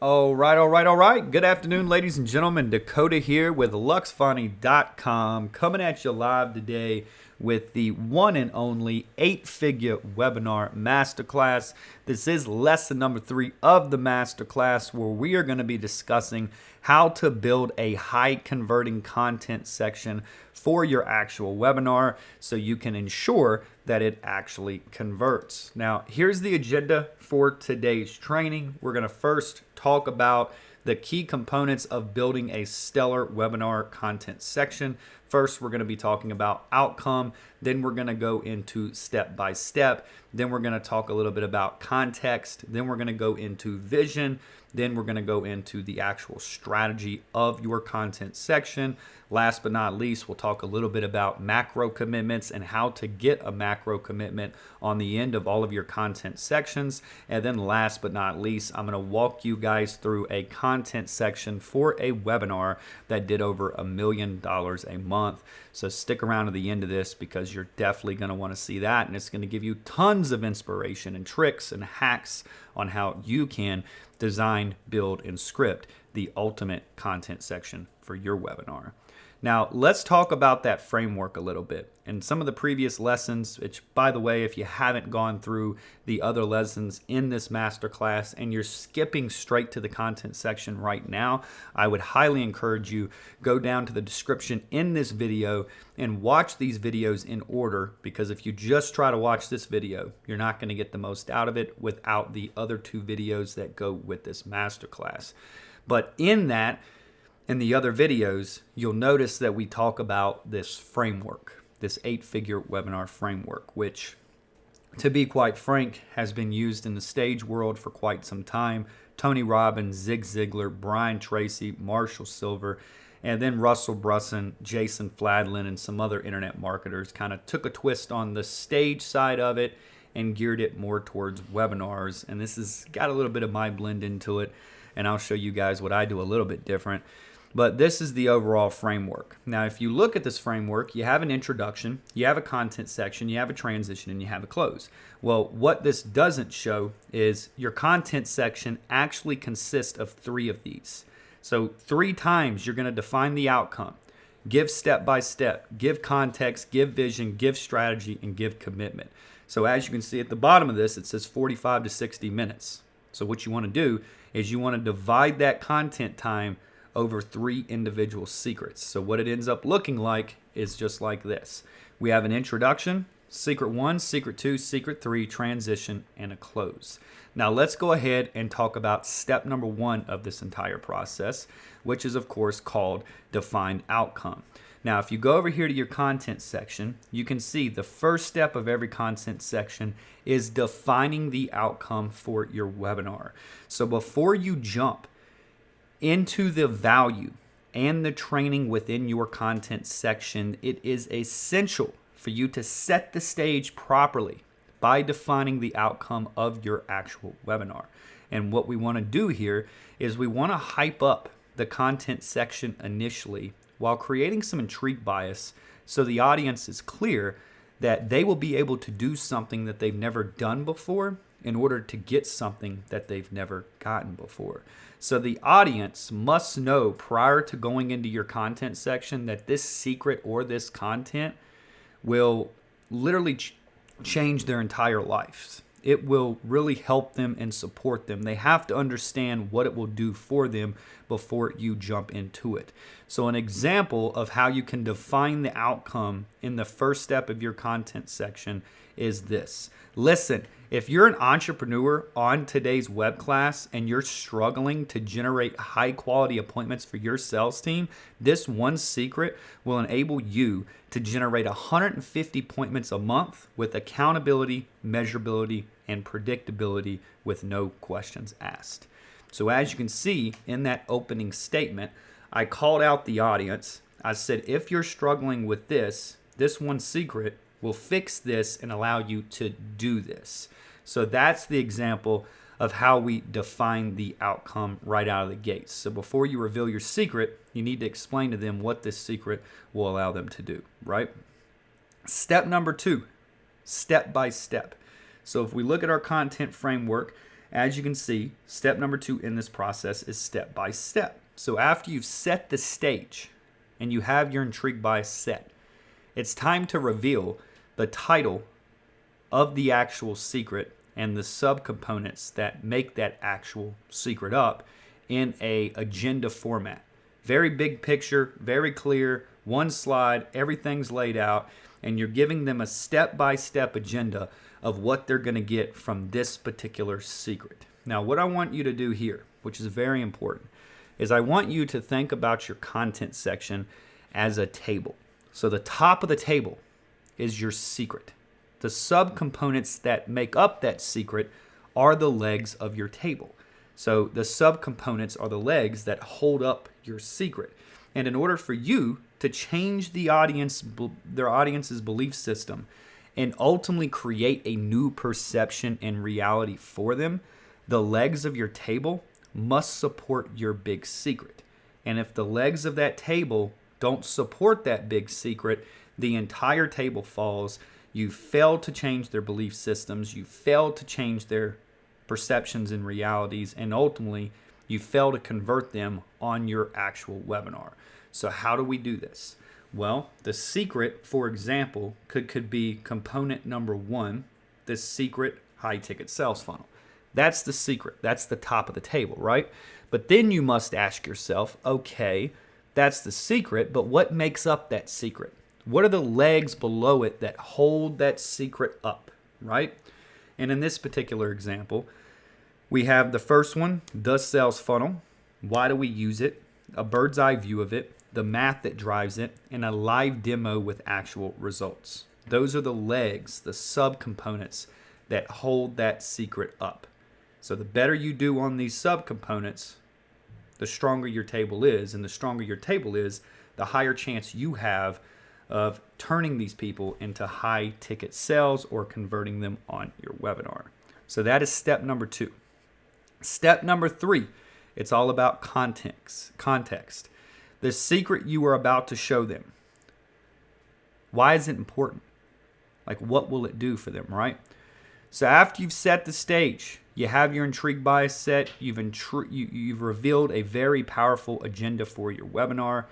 All right. Good afternoon, ladies and gentlemen. Dakota here with Luxvoni.com, coming at you live today with the one and only 8-figure webinar masterclass. This is lesson number 3 of the masterclass, where we are going to be discussing how to build a high converting content section for your actual webinar so you can ensure that it actually converts. Now, here's the agenda for today's training. We're going to first talk about the key components of building a stellar webinar content section. First, we're going to be talking about outcome. Then we're going to go into step by step. Then we're going to talk a little bit about context. Then we're going to go into vision. Then we're going to go into the actual strategy of your content section. Last but not least, we'll talk a little bit about macro commitments and how to get a macro commitment on the end of all of your content sections. And then last but not least, I'm going to walk you guys through a content section for a webinar that did over $1 million a month. So stick around to the end of this because you're definitely going to want to see that. And it's going to give you tons of inspiration and tricks and hacks on how you can design, build, and script the ultimate content section for your webinar. Now, let's talk about that framework a little bit. And some of the previous lessons, which, by the way, if you haven't gone through the other lessons in this masterclass and you're skipping straight to the content section right now, I would highly encourage you go down to the description in this video and watch these videos in order, because if you just try to watch this video, you're not going to get the most out of it without the other 2 videos that go with this masterclass. But in the other videos, you'll notice that we talk about this framework, this 8-figure webinar framework, which, to be quite frank, has been used in the stage world for quite some time. Tony Robbins, Zig Ziglar, Brian Tracy, Marshall Silver, and then Russell Brunson, Jason Fladlin, and some other internet marketers kind of took a twist on the stage side of it and geared it more towards webinars. And this has got a little bit of my blend into it, and I'll show you guys what I do a little bit different. But this is the overall framework. Now, if you look at this framework, you have an introduction, you have a content section, you have a transition, and you have a close. Well, what this doesn't show is your content section actually consists of 3 of these. So 3 times you're going to define the outcome, give step by step, give context, give vision, give strategy, and give commitment. So as you can see at the bottom of this, it says 45 to 60 minutes. So what you want to do is you want to divide that content time over 3 individual secrets. So what it ends up looking like is just like this. We have an introduction, secret 1, secret 2, secret 3, transition, and a close. Now let's go ahead and talk about step number 1 of this entire process, which is of course called defined outcome. Now, if you go over here to your content section, you can see the first step of every content section is defining the outcome for your webinar. So before you jump into the value and the training within your content section, it is essential for you to set the stage properly by defining the outcome of your actual webinar. And what we want to do here is we want to hype up the content section initially while creating some intrigue bias so the audience is clear that they will be able to do something that they've never done before in order to get something that they've never gotten before. So the audience must know prior to going into your content section that this secret or this content will literally change their entire lives. It will really help them and support them. They have to understand what it will do for them before you jump into it. So an example of how you can define the outcome in the first step of your content section is this. Listen, if you're an entrepreneur on today's web class and you're struggling to generate high quality appointments for your sales team, this one secret will enable you to generate 150 appointments a month with accountability, measurability, and predictability with no questions asked. So as you can see in that opening statement, I called out the audience. I said, if you're struggling with this one secret will fix this and allow you to do this. So that's the example of how we define the outcome right out of the gates. So before you reveal your secret, you need to explain to them what this secret will allow them to do, right? Step number 2, step by step. So if we look at our content framework as you can see, step number 2 in this process is step by step. So after you've set the stage and you have your intrigue bias set, it's time to reveal the title of the actual secret and the subcomponents that make that actual secret up in a agenda format. Very big picture, very clear, one slide, everything's laid out, and you're giving them a step-by-step agenda of what they're going to get from this particular secret. Now, what I want you to do here, which is very important, is I want you to think about your content section as a table. So the top of the table is your secret. The subcomponents that make up that secret are the legs of your table. So the subcomponents are the legs that hold up your secret. And in order for you to change their audience's belief system and ultimately create a new perception and reality for them, the legs of your table must support your big secret. And if the legs of that table don't support that big secret, the entire table falls. You fail to change their belief systems. You fail to change their perceptions and realities. And ultimately, you fail to convert them on your actual webinar. So how do we do this? Well, the secret, for example, could be component number 1, the secret high ticket sales funnel. That's the secret. That's the top of the table, right? But then you must ask yourself, okay, that's the secret, but what makes up that secret? What are the legs below it that hold that secret up, right? And in this particular example, we have the first one, the sales funnel. Why do we use it? A bird's eye view of it, the math that drives it, and a live demo with actual results. Those are the legs, the subcomponents that hold that secret up. So the better you do on these subcomponents, the stronger your table is. And the stronger your table is, the higher chance you have of turning these people into high ticket sales or converting them on your webinar. So that is step number 2. Step number 3, it's all about context. The secret you are about to show them. Why is it important? Like, what will it do for them, right? So after you've set the stage, you have your intrigue bias set, you've revealed a very powerful agenda for your webinar,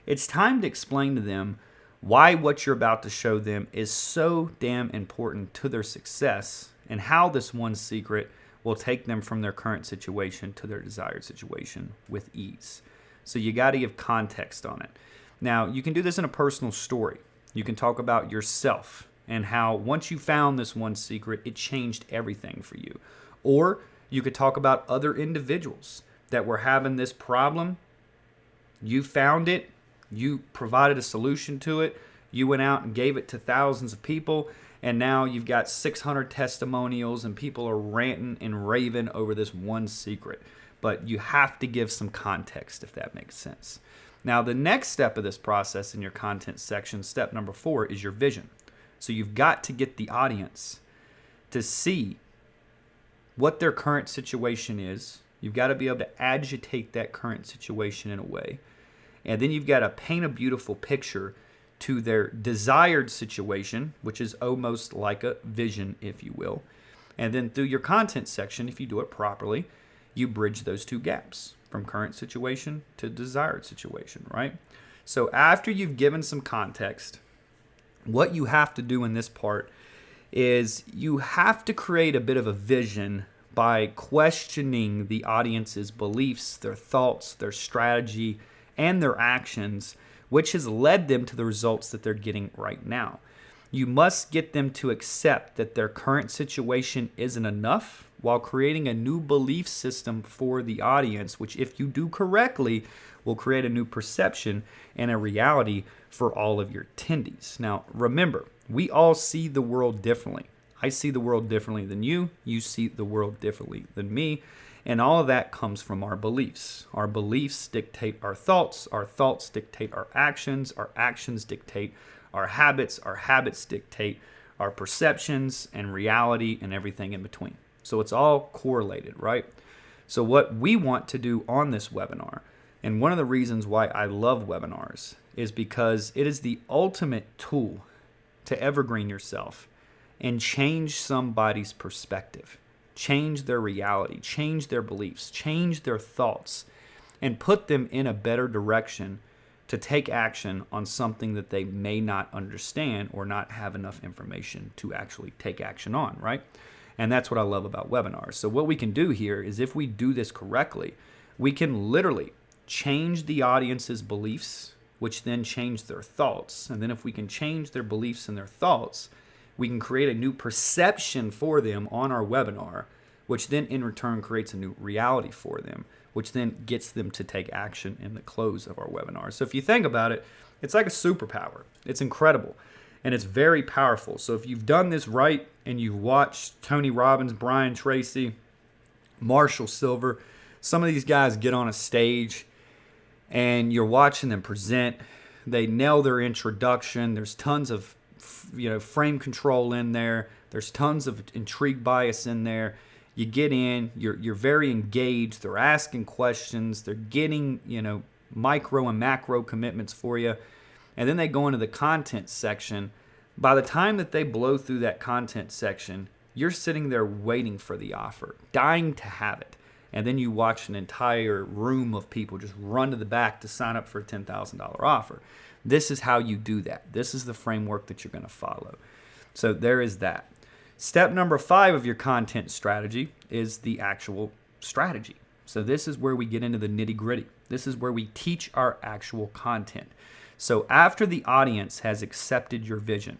it's time to explain to them why what you're about to show them is so damn important to their success and how this one secret will take them from their current situation to their desired situation with ease. So you got to give context on it. Now, you can do this in a personal story. You can talk about yourself and how once you found this one secret, it changed everything for you. Or you could talk about other individuals that were having this problem. You found it. You provided a solution to it. You went out and gave it to thousands of people. And now you've got 600 testimonials and people are ranting and raving over this one secret. But you have to give some context if that makes sense. Now, the next step of this process in your content section, step number 4, is your vision. So you've got to get the audience to see what their current situation is. You've got to be able to agitate that current situation in a way. And then you've got to paint a beautiful picture to their desired situation, which is almost like a vision, if you will. And then through your content section, if you do it properly, you bridge those two gaps from current situation to desired situation, right? So after you've given some context, what you have to do in this part is you have to create a bit of a vision by questioning the audience's beliefs, their thoughts, their strategy, and their actions, which has led them to the results that they're getting right now. You must get them to accept that their current situation isn't enough while creating a new belief system for the audience, which if you do correctly, will create a new perception and a reality for all of your attendees. Now, remember, we all see the world differently. I see the world differently than you. You see the world differently than me. And all of that comes from our beliefs. Our beliefs dictate our thoughts dictate our actions dictate our habits dictate our perceptions and reality and everything in between. So it's all correlated, right? So what we want to do on this webinar, and one of the reasons why I love webinars, is because it is the ultimate tool to evergreen yourself and change somebody's perspective. change their reality, change their beliefs, change their thoughts, and put them in a better direction to take action on something that they may not understand or not have enough information to actually take action on, right? And that's what I love about webinars. So what we can do here is, if we do this correctly, we can literally change the audience's beliefs, which then change their thoughts. And then if we can change their beliefs and their thoughts, we can create a new perception for them on our webinar, which then in return creates a new reality for them, which then gets them to take action in the close of our webinar. So if you think about it, it's like a superpower. It's incredible, and it's very powerful. So if you've done this right and you've watched Tony Robbins, Brian Tracy, Marshall Silver, some of these guys get on a stage and you're watching them present, they nail their introduction. There's tons of frame control in there. There's tons of intrigue bias in there. You get in, you're very engaged. They're asking questions. They're getting, micro and macro commitments for you. And then they go into the content section. By the time that they blow through that content section, you're sitting there waiting for the offer, dying to have it. And then you watch an entire room of people just run to the back to sign up for a $10,000 offer. This is how you do that. This is the framework that you're going to follow. So there is that. Step number 5 of your content strategy is the actual strategy. So this is where we get into the nitty-gritty. This is where we teach our actual content. So after the audience has accepted your vision,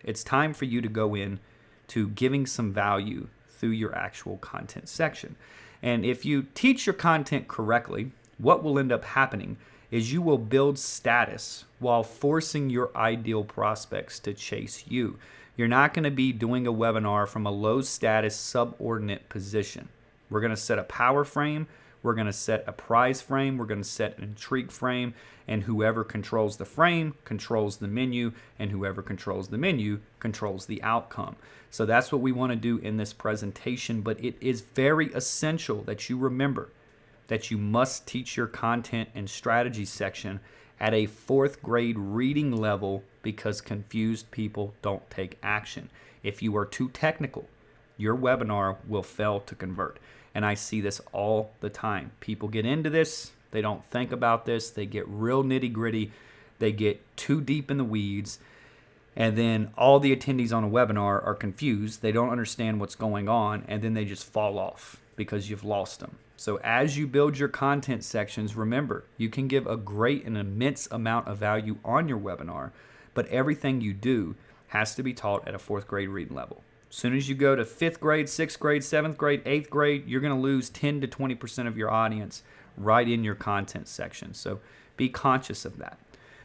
it's time for you to go in to giving some value through your actual content section. And if you teach your content correctly, what will end up happening is you will build status while forcing your ideal prospects to chase you. You're not going to be doing a webinar from a low status subordinate position. We're going to set a power frame. We're going to set a prize frame. We're going to set an intrigue frame. And whoever controls the frame controls the menu. And whoever controls the menu controls the outcome. So that's what we want to do in this presentation. But it is very essential that you remember that you must teach your content and strategy section at a 4th grade reading level, because confused people don't take action. If you are too technical, your webinar will fail to convert. And I see this all the time. People get into this, they don't think about this, they get real nitty-gritty, they get too deep in the weeds, and then all the attendees on a webinar are confused, they don't understand what's going on, and then they just fall off because you've lost them. So as you build your content sections, remember, you can give a great and immense amount of value on your webinar, but everything you do has to be taught at a 4th grade reading level. As soon as you go to 5th grade, 6th grade, 7th grade, 8th grade, you're going to lose 10 to 20% of your audience right in your content section. So be conscious of that.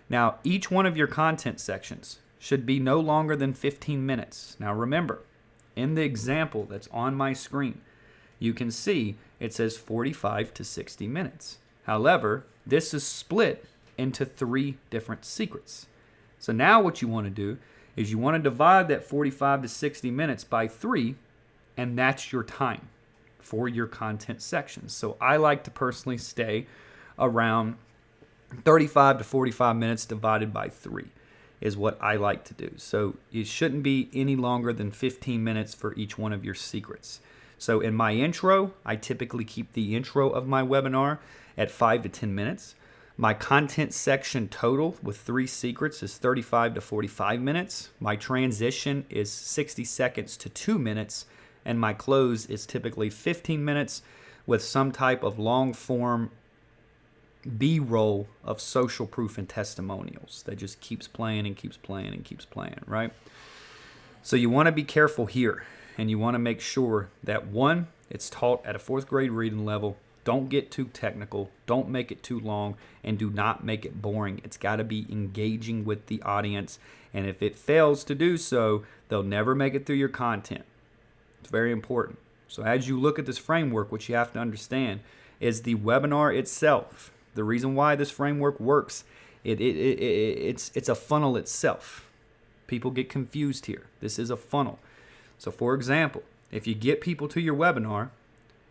Now, each one of your content sections should be no longer than 15 minutes. Now remember, in the example that's on my screen, you can see it says 45 to 60 minutes. However, this is split into 3 different secrets. So now what you want to do is you want to divide that 45 to 60 minutes by 3, and that's your time for your content sections. So I like to personally stay around 35 to 45 minutes divided by 3 is what I like to do. So it shouldn't be any longer than 15 minutes for each one of your secrets. So in my intro, I typically keep the intro of my webinar at 5 to 10 minutes. My content section total with 3 secrets is 35 to 45 minutes. My transition is 60 seconds to 2 minutes. And my close is typically 15 minutes with some type of long form B-roll of social proof and testimonials that just keeps playing and keeps playing and keeps playing, right? So you want to be careful here, and you want to make sure that 1, it's taught at a 4th grade reading level. Don't get too technical. Don't make it too long, and do not make it boring. It's got to be engaging with the audience, and if it fails to do so, they'll never make it through your content. It's very important. So as you look at this framework, what you have to understand is the webinar itself. The reason why this framework works, it's a funnel itself. People get confused here. This is a funnel. So for example, if you get people to your webinar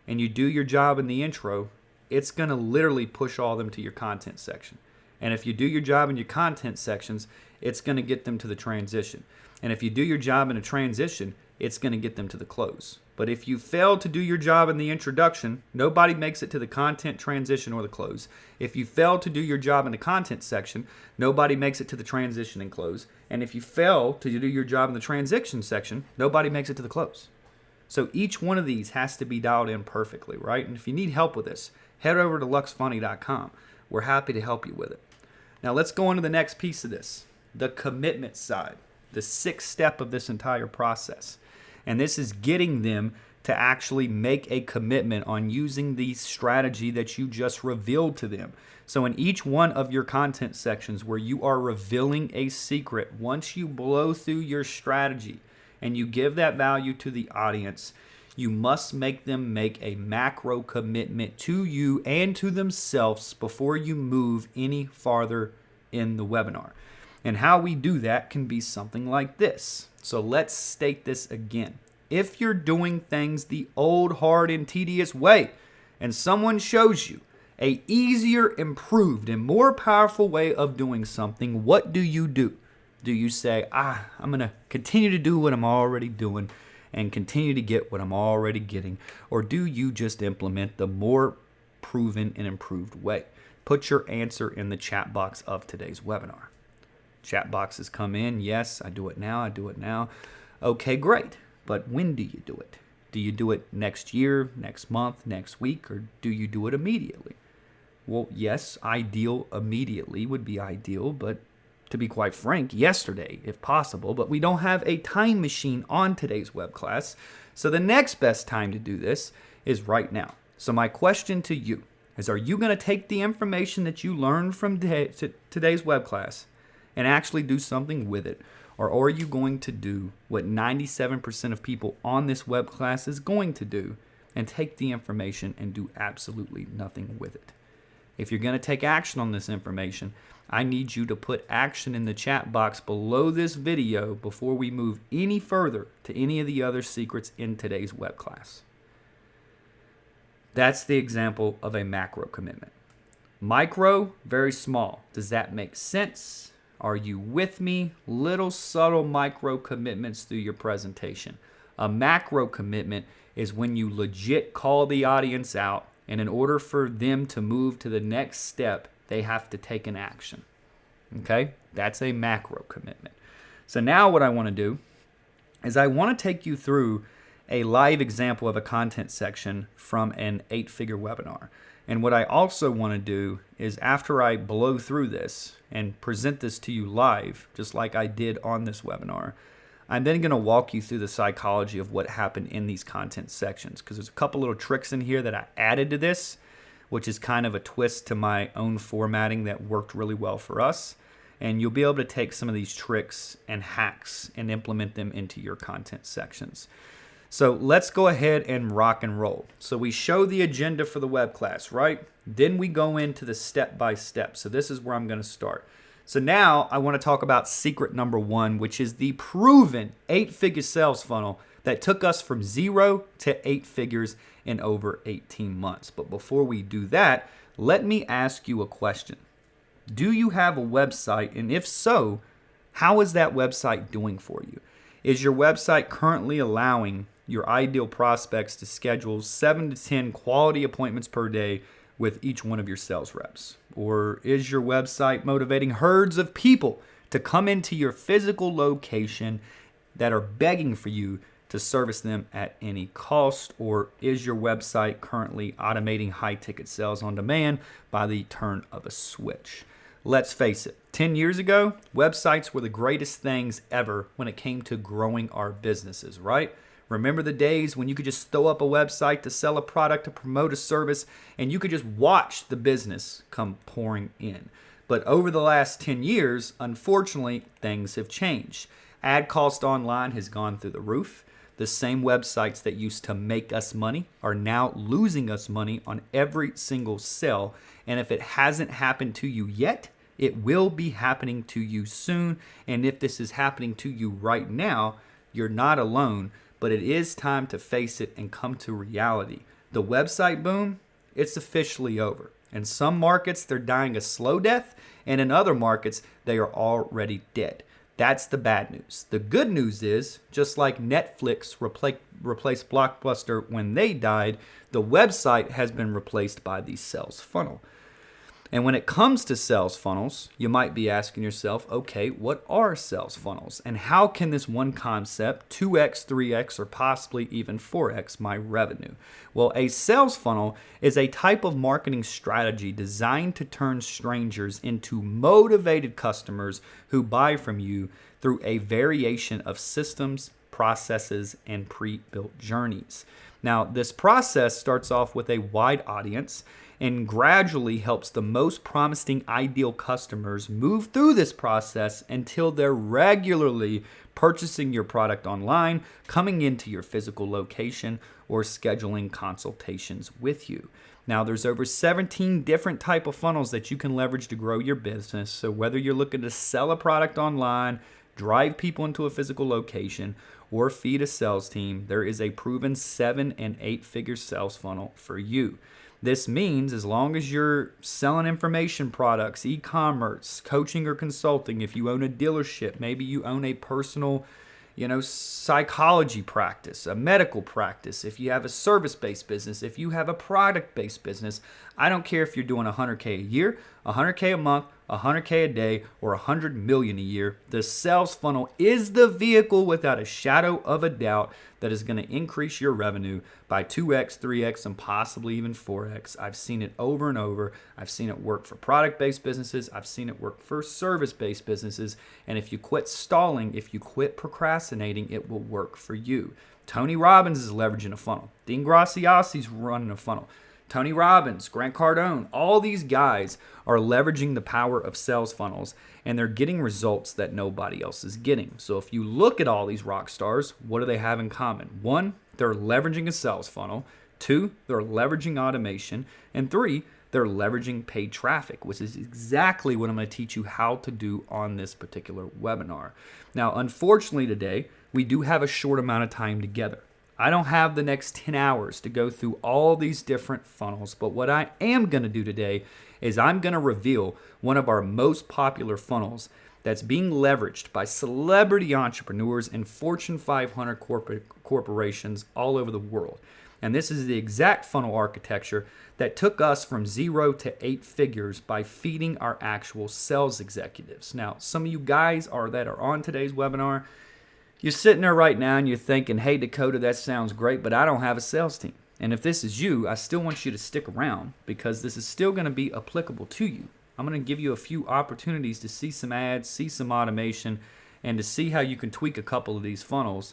and you do your job in the intro, it's going to literally push all of them to your content section. And if you do your job in your content sections, it's going to get them to the transition. And if you do your job in a transition, it's going to get them to the close. But if you fail to do your job in the introduction, nobody makes it to the content transition or the close. If you fail to do your job in the content section, nobody makes it to the transition and close. And if you fail to do your job in the transition section, nobody makes it to the close. So each one of these has to be dialed in perfectly, right? And if you need help with this, head over to luxvoni.com. We're happy to help you with it. Now let's go on to the next piece of this, the commitment side, the sixth step of this entire process. And this is getting them to actually make a commitment on using the strategy that you just revealed to them. So in each one of your content sections where you are revealing a secret, once you blow through your strategy and you give that value to the audience, you must make them make a macro commitment to you and to themselves before you move any farther in the webinar. And how we do that can be something like this. So let's state this again. If you're doing things the old, hard, and tedious way, and someone shows you a easier, improved, and more powerful way of doing something, what do? Do you say, I'm going to continue to do what I'm already doing and continue to get what I'm already getting? Or do you just implement the more proven and improved way? Put your answer in the chat box of today's webinar. Chat boxes come in. Yes, I do it now. Okay, great. But when do you do it? Do you do it next year, next month, next week, or do you do it immediately? Well, yes, ideal immediately would be ideal, but to be quite frank, yesterday, if possible. But we don't have a time machine on today's web class. So the next best time to do this is right now. So my question to you is, are you going to take the information that you learned from today's web class and actually do something with it? Or are you going to do what 97% of people on this web class is going to do and take the information and do absolutely nothing with it? If you're going to take action on this information, I need you to put action in the chat box below this video before we move any further to any of the other secrets in today's web class. That's the example of a macro commitment. Micro, very small. Does that make sense? Are you with me? Little subtle micro commitments through your presentation. A macro commitment is when you legit call the audience out, and in order for them to move to the next step, they have to take an action. Okay? That's a macro commitment. So now what I want to do is I want to take you through a live example of a content section from an 8-figure webinar. And what I also want to do is, after I blow through this and present this to you live, just like I did on this webinar, I'm then going to walk you through the psychology of what happened in these content sections, because there's a couple little tricks in here that I added to this, which is kind of a twist to my own formatting that worked really well for us. And you'll be able to take some of these tricks and hacks and implement them into your content sections. So let's go ahead and rock and roll. So we show the agenda for the web class, right? Then we go into the step-by-step. So this is where I'm going to start. So now I want to talk about secret number 1, which is the proven 8-figure sales funnel that took us from 0 to 8 figures in over 18 months. But before we do that, let me ask you a question. Do you have a website? And if so, how is that website doing for you? Is your website currently allowing your ideal prospects to schedule 7 to 10 quality appointments per day with each one of your sales reps? Or is your website motivating herds of people to come into your physical location that are begging for you to service them at any cost? Or is your website currently automating high-ticket sales on demand by the turn of a switch? Let's face it, 10 years ago, websites were the greatest things ever when it came to growing our businesses, right? Remember the days when you could just throw up a website to sell a product, to promote a service, and you could just watch the business come pouring in. But over the last 10 years, unfortunately, things have changed. Ad cost online has gone through the roof. The same websites that used to make us money are now losing us money on every single sale. And if it hasn't happened to you yet, it will be happening to you soon. And if this is happening to you right now, you're not alone. But it is time to face it and come to reality. The website boom, it's officially over. In some markets, they're dying a slow death, and in other markets, they are already dead. That's the bad news. The good news is, just like Netflix replaced Blockbuster when they died, the website has been replaced by the sales funnel. And when it comes to sales funnels, you might be asking yourself, okay, what are sales funnels? And how can this one concept 2x, 3x, or possibly even 4x my revenue? Well, a sales funnel is a type of marketing strategy designed to turn strangers into motivated customers who buy from you through a variation of systems, processes, and pre-built journeys. Now, this process starts off with a wide audience and gradually helps the most promising ideal customers move through this process until they're regularly purchasing your product online, coming into your physical location, or scheduling consultations with you. Now, there's over 17 different type of funnels that you can leverage to grow your business. So whether you're looking to sell a product online, drive people into a physical location, or feed a sales team, there is a proven 7 and 8 figure sales funnel for you. This means as long as you're selling information products, e-commerce, coaching or consulting, if you own a dealership, maybe you own a personal, psychology practice, a medical practice, if you have a service-based business, if you have a product-based business, I don't care if you're doing 100K a year, 100K a month, 100K a day, or 100 million a year, the sales funnel is the vehicle without a shadow of a doubt that is going to increase your revenue by 2x, 3x, and possibly even 4x. I've seen it over and over. I've seen it work for product-based businesses. I've seen it work for service-based businesses. And if you quit stalling, if you quit procrastinating, it will work for you. Tony Robbins is leveraging a funnel. Dean Graciasi's running a funnel. Tony Robbins, Grant Cardone, all these guys are leveraging the power of sales funnels, and they're getting results that nobody else is getting. So if you look at all these rock stars, what do they have in common? 1, they're leveraging a sales funnel. 2, they're leveraging automation. And 3, they're leveraging paid traffic, which is exactly what I'm going to teach you how to do on this particular webinar. Now, unfortunately today, we do have a short amount of time together. I don't have the next 10 hours to go through all these different funnels, but what I am going to do today is I'm going to reveal one of our most popular funnels that's being leveraged by celebrity entrepreneurs and Fortune 500 corporations all over the world. And this is the exact funnel architecture that took us from 0 to 8 figures by feeding our actual sales executives. Now, some of you guys that are on today's webinar, you're sitting there right now and you're thinking, hey, Dakota, that sounds great, but I don't have a sales team. And if this is you, I still want you to stick around because this is still going to be applicable to you. I'm going to give you a few opportunities to see some ads, see some automation, and to see how you can tweak a couple of these funnels.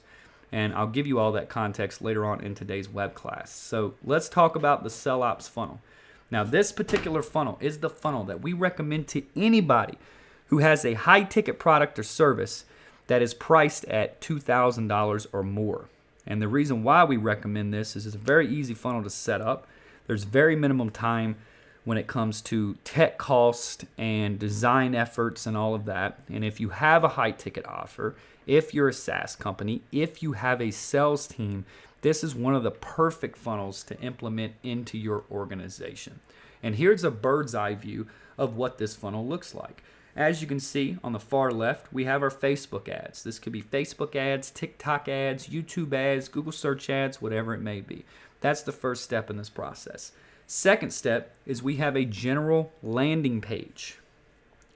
And I'll give you all that context later on in today's web class. So let's talk about the Sell Ops funnel. Now, this particular funnel is the funnel that we recommend to anybody who has a high-ticket product or service that is priced at $2,000 or more. And the reason why we recommend this is it's a very easy funnel to set up. There's very minimum time when it comes to tech cost and design efforts and all of that. And if you have a high ticket offer, if you're a SaaS company, if you have a sales team, this is one of the perfect funnels to implement into your organization. And here's a bird's eye view of what this funnel looks like. As you can see on the far left, we have our Facebook ads. This could be Facebook ads, TikTok ads, YouTube ads, Google search ads, whatever it may be. That's the first step in this process. Second step is we have a general landing page.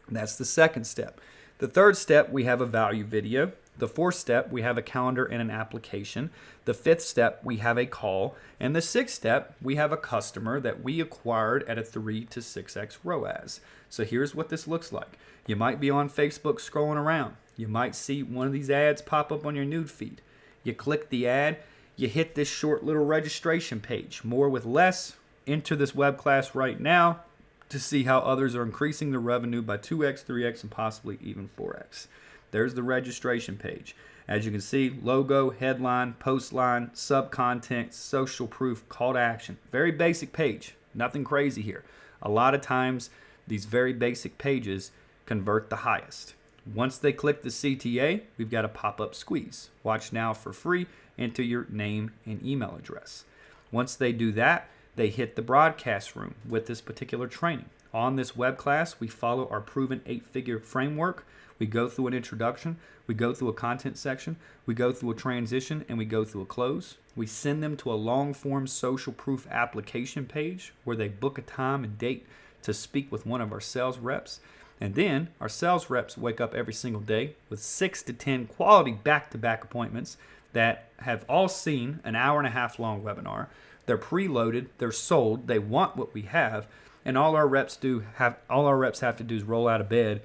That's the second step. The third step, we have a value video. The fourth step, we have a calendar and an application. The fifth step, we have a call. And the sixth step, we have a customer that we acquired at a 3 to 6x ROAS. So here's what this looks like. You might be on Facebook scrolling around. You might see one of these ads pop up on your news feed. You click the ad, you hit this short little registration page. More with less. Enter this web class right now to see how others are increasing their revenue by 2x, 3x, and possibly even 4x. There's the registration page. As you can see, logo, headline, post line, sub-content, social proof, call to action. Very basic page. Nothing crazy here. A lot of times, these very basic pages convert the highest. Once they click the CTA, we've got a pop-up squeeze. Watch now for free. Enter your name and email address. Once they do that, they hit the broadcast room with this particular training. On this web class, we follow our proven 8-figure framework. We go through an introduction, we go through a content section, we go through a transition, and we go through a close. We send them to a long-form social proof application page where they book a time and date to speak with one of our sales reps. And then our sales reps wake up every single day with 6 to 10 quality back-to-back appointments that have all seen an hour-and-a-half long webinar. They're preloaded, they're sold, they want what we have, and all our reps have to do is roll out of bed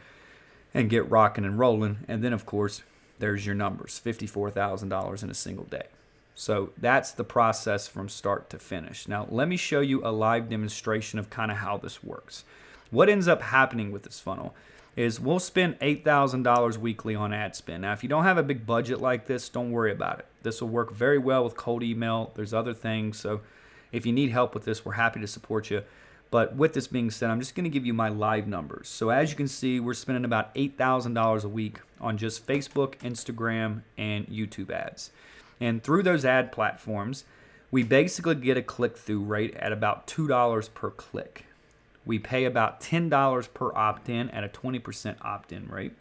and get rocking and rolling. And then, of course, there's your numbers, $54,000 in a single day. So that's the process from start to finish. Now, let me show you a live demonstration of kind of how this works. What ends up happening with this funnel is we'll spend $8,000 weekly on ad spend. Now, if you don't have a big budget like this, don't worry about it. This will work very well with cold email. There's other things. So if you need help with this, we're happy to support you. But with this being said, I'm just going to give you my live numbers. So as you can see, we're spending about $8,000 a week on just Facebook, Instagram, and YouTube ads. And through those ad platforms, we basically get a click-through rate at about $2 per click. We pay about $10 per opt-in at a 20% opt-in rate.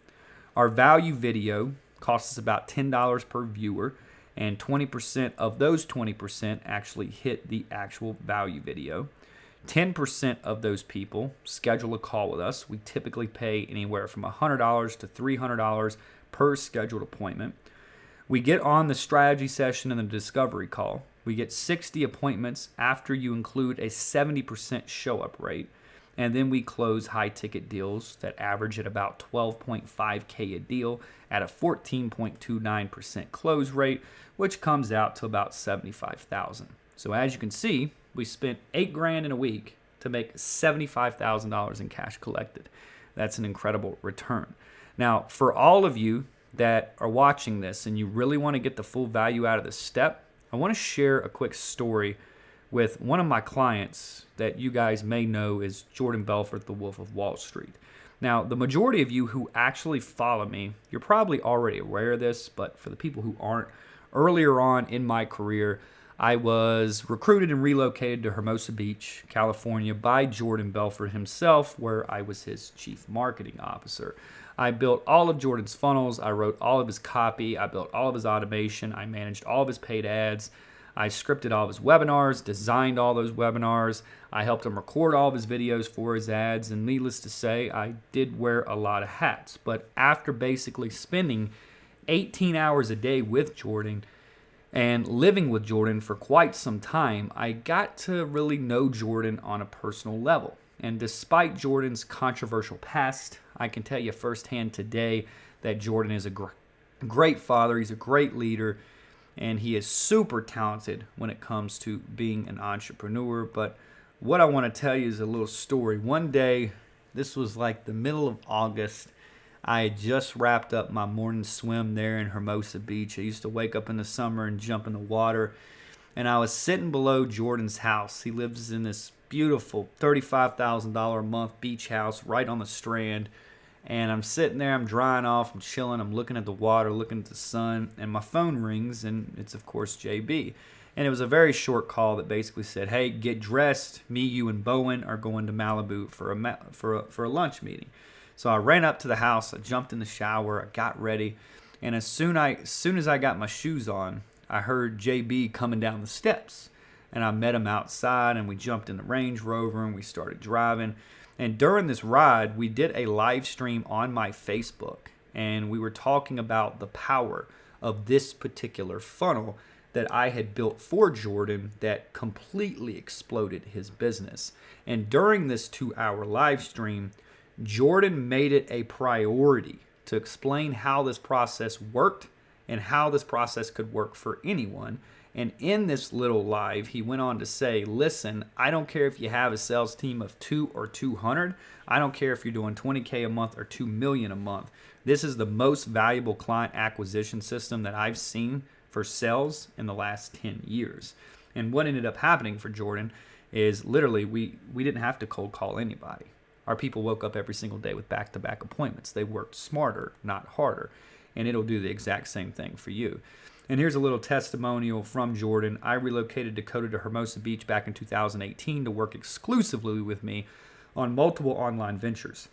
Our value video costs us about $10 per viewer, and 20% of those 20% actually hit the actual value video. 10% of those people schedule a call with us. We typically pay anywhere from $100 to $300 per scheduled appointment. We get on the strategy session and the discovery call. We get 60 appointments after you include a 70% show-up rate. And then we close high-ticket deals that average at about $12.5K a deal at a 14.29% close rate, which comes out to about $75,000. So as you can see, we spent $8,000 in a week to make $75,000 in cash collected. That's an incredible return. Now, for all of you that are watching this and you really want to get the full value out of this step, I want to share a quick story with one of my clients that you guys may know is Jordan Belfort, the Wolf of Wall Street. Now, the majority of you who actually follow me, you're probably already aware of this, but for the people who aren't, earlier on in my career, I was recruited and relocated to Hermosa Beach, California by Jordan Belfort himself, where I was his chief marketing officer. I built all of Jordan's funnels. I wrote all of his copy. I built all of his automation. I managed all of his paid ads. I scripted all of his webinars, designed all those webinars. I helped him record all of his videos for his ads. And needless to say, I did wear a lot of hats. But after basically spending 18 hours a day with Jordan and living with Jordan for quite some time, I got to really know Jordan on a personal level. And despite Jordan's controversial past, I can tell you firsthand today that Jordan is a great father. He's a great leader, and he is super talented when it comes to being an entrepreneur. But what I want to tell you is a little story. One day, this was like the middle of August, I had just wrapped up my morning swim there in Hermosa Beach. I used to wake up in the summer and jump in the water. And I was sitting below Jordan's house. He lives in this beautiful $35,000 a month beach house right on the Strand. And I'm sitting there, I'm drying off, I'm chilling, I'm looking at the water, looking at the sun. And my phone rings, and it's, of course, JB. And it was a very short call that basically said, hey, get dressed. Me, you, and Bowen are going to Malibu for a lunch meeting. So I ran up to the house, I jumped in the shower, I got ready, and as soon as I got my shoes on, I heard JB coming down the steps. And I met him outside, and we jumped in the Range Rover, and we started driving. And during this ride, we did a live stream on my Facebook, and we were talking about the power of this particular funnel that I had built for Jordan that completely exploded his business. And during this 2-hour live stream, Jordan made it a priority to explain how this process worked and how this process could work for anyone. And in this little live, he went on to say, listen, I don't care if you have a sales team of 2 or 200. I don't care if you're doing $20K a month or $2 million a month. This is the most valuable client acquisition system that I've seen for sales in the last 10 years. And what ended up happening for Jordan is literally we didn't have to cold call anybody. Our people woke up every single day with back-to-back appointments. They worked smarter, not harder. And it'll do the exact same thing for you. And here's a little testimonial from Jordan. I relocated Dakota to Hermosa Beach back in 2018 to work exclusively with me on multiple online ventures.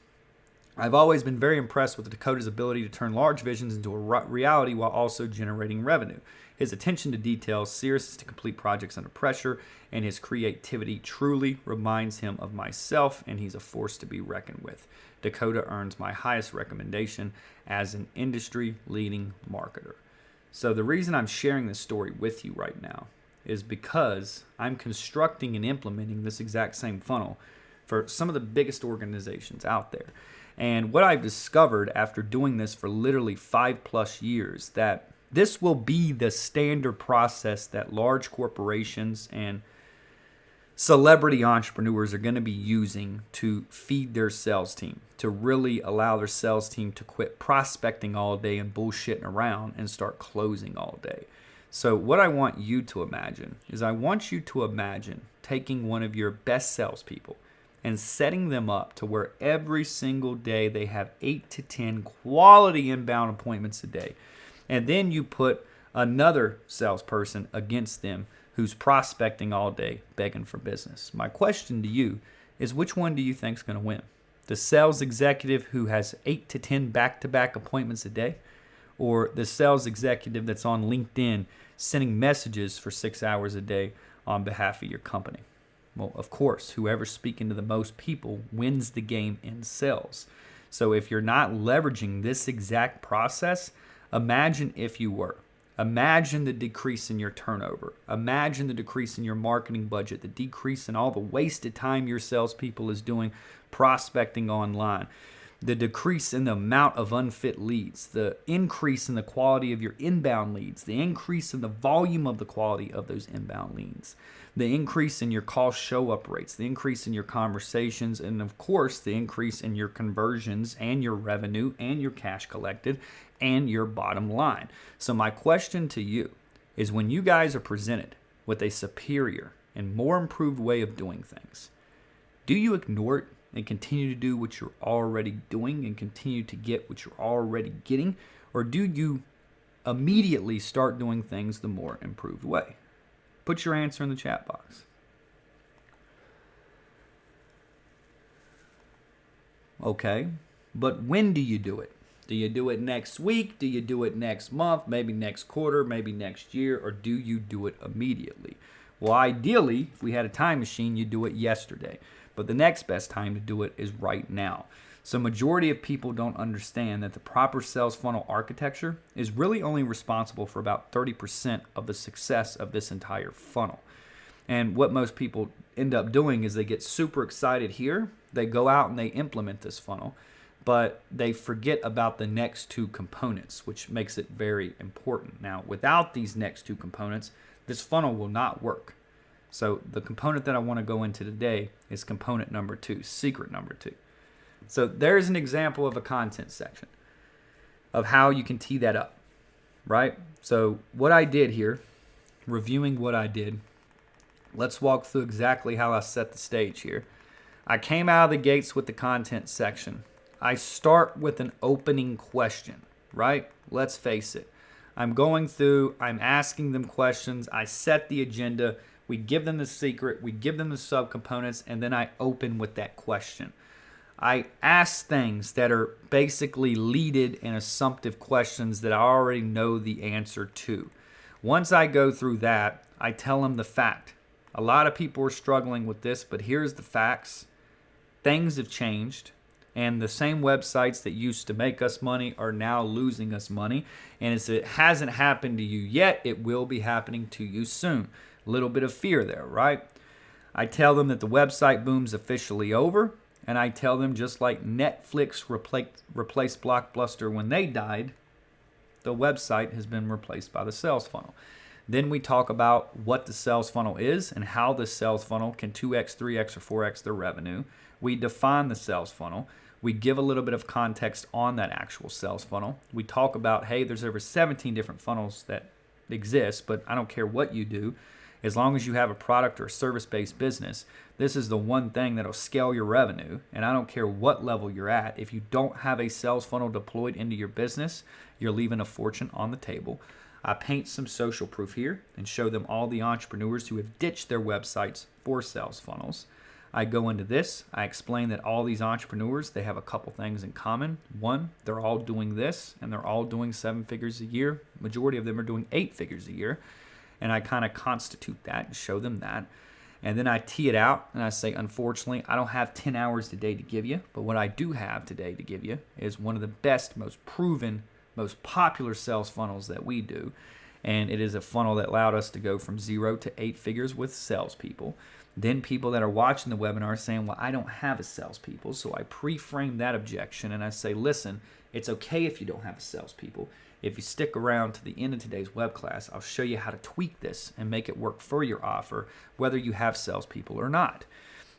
I've always been very impressed with Dakota's ability to turn large visions into a reality while also generating revenue. His attention to detail, seriousness to complete projects under pressure, and his creativity truly reminds him of myself, and he's a force to be reckoned with. Dakota earns my highest recommendation as an industry-leading marketer. So the reason I'm sharing this story with you right now is because I'm constructing and implementing this exact same funnel for some of the biggest organizations out there. And what I've discovered after doing this for literally 5+ years, that this will be the standard process that large corporations and celebrity entrepreneurs are going to be using to feed their sales team, to really allow their sales team to quit prospecting all day and bullshitting around and start closing all day. So what I want you to imagine is I want you to imagine taking one of your best salespeople and setting them up to where every single day they have 8 to 10 quality inbound appointments a day. And then you put another salesperson against them who's prospecting all day, begging for business. My question to you is, which one do you think is going to win? The sales executive who has 8 to 10 back-to-back appointments a day, or the sales executive that's on LinkedIn sending messages for 6 hours a day on behalf of your company? Well, of course, whoever's speaking to the most people wins the game in sales. So if you're not leveraging this exact process, imagine if you were. Imagine the decrease in your turnover. Imagine the decrease in your marketing budget, the decrease in all the wasted time your salespeople is doing prospecting online, the decrease in the amount of unfit leads, the increase in the quality of your inbound leads, the increase in the volume of the quality of those inbound leads, the increase in your call show-up rates, the increase in your conversations, and of course, the increase in your conversions and your revenue and your cash collected and your bottom line. So my question to you is, when you guys are presented with a superior and more improved way of doing things, do you ignore it and continue to do what you're already doing and continue to get what you're already getting? Or do you immediately start doing things the more improved way? Put your answer in the chat box. Okay, but when do you do it? Do you do it next week? Do you do it next month? Maybe next quarter? Maybe next year? Or do you do it immediately? Well, ideally, if we had a time machine, you'd do it yesterday. But the next best time to do it is right now. So majority of people don't understand that the proper sales funnel architecture is really only responsible for about 30% of the success of this entire funnel. And what most people end up doing is they get super excited here. They go out and they implement this funnel, but they forget about the next two components, which makes it very important. Now, without these next two components, this funnel will not work. So the component that I want to go into today is component number 2, secret number 2. So there's an example of a content section of how you can tee that up, right? So what I did here, reviewing what I did, let's walk through exactly how I set the stage here. I came out of the gates with the content section. I start with an opening question, right? Let's face it. I'm going through, I'm asking them questions, I set the agenda, we give them the secret, we give them the subcomponents, and then I open with that question. I ask things that are basically leaded and assumptive questions that I already know the answer to. Once I go through that, I tell them the fact. A lot of people are struggling with this, but here's the facts. Things have changed, and the same websites that used to make us money are now losing us money. And as it hasn't happened to you yet, it will be happening to you soon. A little bit of fear there, right? I tell them that the website boom's officially over. And I tell them, just like Netflix replaced Blockbuster when they died, the website has been replaced by the sales funnel. Then we talk about what the sales funnel is and how the sales funnel can 2x, 3x, or 4x their revenue. We define the sales funnel. We give a little bit of context on that actual sales funnel. We talk about, hey, there's over 17 different funnels that exist, but I don't care what you do. As long as you have a product or a service-based business, this is the one thing that'll scale your revenue. And I don't care what level you're at. If you don't have a sales funnel deployed into your business, you're leaving a fortune on the table. I paint some social proof here and show them all the entrepreneurs who have ditched their websites for sales funnels. I go into this. I explain that all these entrepreneurs, they have a couple things in common. One, they're all doing this, and they're all doing 7 figures a year. Majority of them are doing 8 figures a year. And I kind of constitute that and show them that. And then I tee it out and I say, unfortunately, I don't have 10 hours today to give you. But what I do have today to give you is one of the best, most proven, most popular sales funnels that we do. And it is a funnel that allowed us to go from 0 to 8 figures with salespeople. Then people that are watching the webinar are saying, well, I don't have a salespeople. So I pre-frame that objection and I say, listen, it's okay if you don't have a salespeople. If you stick around to the end of today's web class, I'll show you how to tweak this and make it work for your offer, whether you have salespeople or not.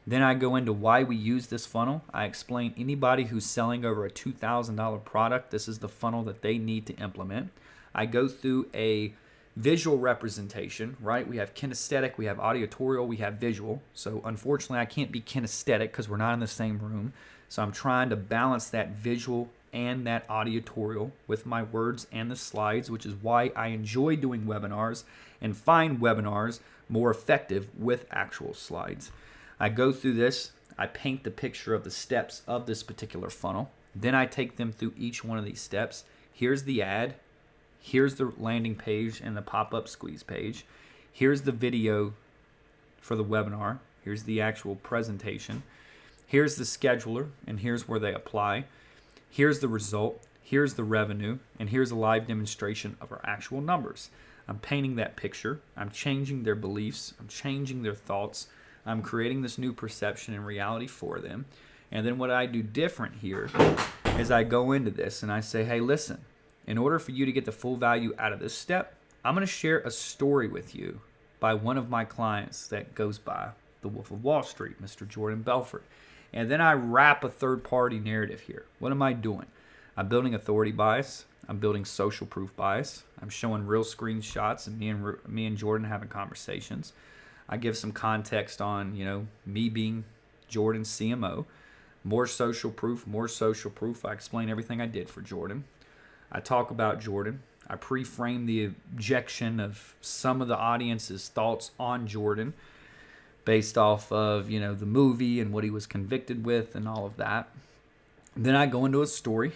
Then I go into why we use this funnel. I explain anybody who's selling over a $2,000 product, this is the funnel that they need to implement. I go through a visual representation, right? We have kinesthetic, we have auditorial, we have visual. So unfortunately, I can't be kinesthetic because we're not in the same room. So I'm trying to balance that visual and that auditorial with my words and the slides, which is why I enjoy doing webinars and find webinars more effective with actual slides. I go through this, I paint the picture of the steps of this particular funnel. Then I take them through each one of these steps. Here's the ad. Here's the landing page and the pop-up squeeze page. Here's the video for the webinar. Here's the actual presentation. Here's the scheduler, and here's where they apply. Here's the result, here's the revenue, and here's a live demonstration of our actual numbers. I'm painting that picture. I'm changing their beliefs. I'm changing their thoughts. I'm creating this new perception and reality for them. And then what I do different here is I go into this and I say, hey, listen, in order for you to get the full value out of this step, I'm going to share a story with you by one of my clients that goes by the Wolf of Wall Street, Mr. Jordan Belfort. And then I wrap a third-party narrative here. What am I doing? I'm building authority bias. I'm building social proof bias. I'm showing real screenshots and me and Jordan having conversations. I give some context on, me being Jordan's CMO. More social proof, more social proof. I explain everything I did for Jordan. I talk about Jordan. I pre-frame the objection of some of the audience's thoughts on Jordan, based off of, the movie and what he was convicted with and all of that. Then I go into a story,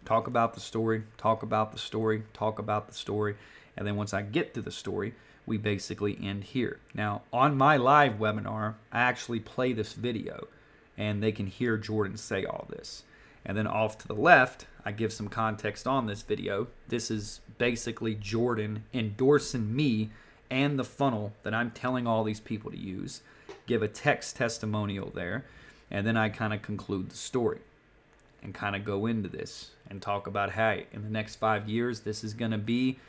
talk about the story, talk about the story, talk about the story. And then once I get to the story, we basically end here. Now, on my live webinar, I actually play this video and they can hear Jordan say all this. And then off to the left, I give some context on this video. This is basically Jordan endorsing me and the funnel that I'm telling all these people to use, give a text testimonial there, and then I kind of conclude the story and kind of go into this and talk about, hey, in the next 5 years, this is going to be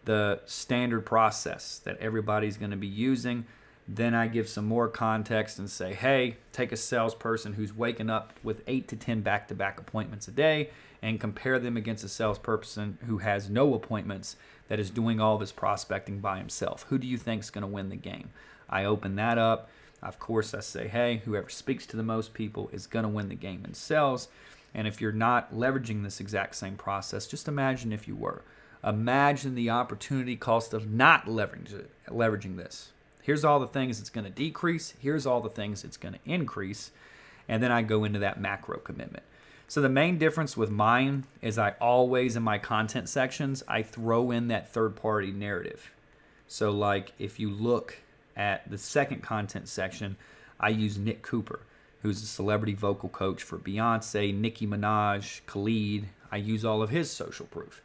the standard process that everybody's going to be using. Then I give some more context and say, hey, take a salesperson who's waking up with 8 to 10 back-to-back appointments a day and compare them against a salesperson who has no appointments that is doing all this prospecting by himself. Who do you think is going to win the game? I open that up. Of course, I say, hey, whoever speaks to the most people is going to win the game in sales. And if you're not leveraging this exact same process, just imagine if you were. Imagine the opportunity cost of not leveraging this. Here's all the things it's going to decrease. Here's all the things it's going to increase. And then I go into that macro commitment. So the main difference with mine is I always, in my content sections, I throw in that third-party narrative. So like if you look at the second content section, I use Nick Cooper, who's a celebrity vocal coach for Beyonce, Nicki Minaj, Khalid. I use all of his social proof.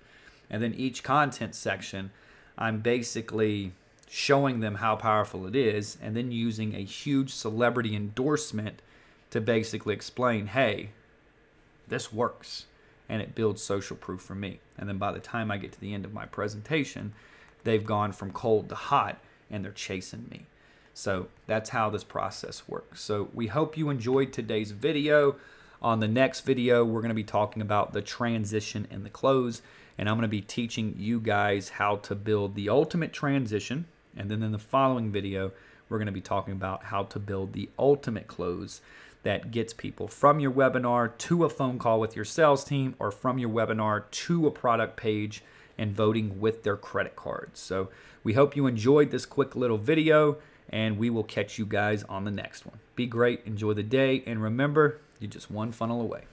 And then each content section, I'm basically showing them how powerful it is and then using a huge celebrity endorsement to basically explain, hey, this works, and it builds social proof for me. And then by the time I get to the end of my presentation, they've gone from cold to hot, and they're chasing me. So that's how this process works. So we hope you enjoyed today's video. On the next video, we're going to be talking about the transition and the close, and I'm going to be teaching you guys how to build the ultimate transition. And then in the following video, we're going to be talking about how to build the ultimate close that gets people from your webinar to a phone call with your sales team or from your webinar to a product page and voting with their credit cards. So we hope you enjoyed this quick little video, and we will catch you guys on the next one. Be great, enjoy the day, and remember, you're just one funnel away.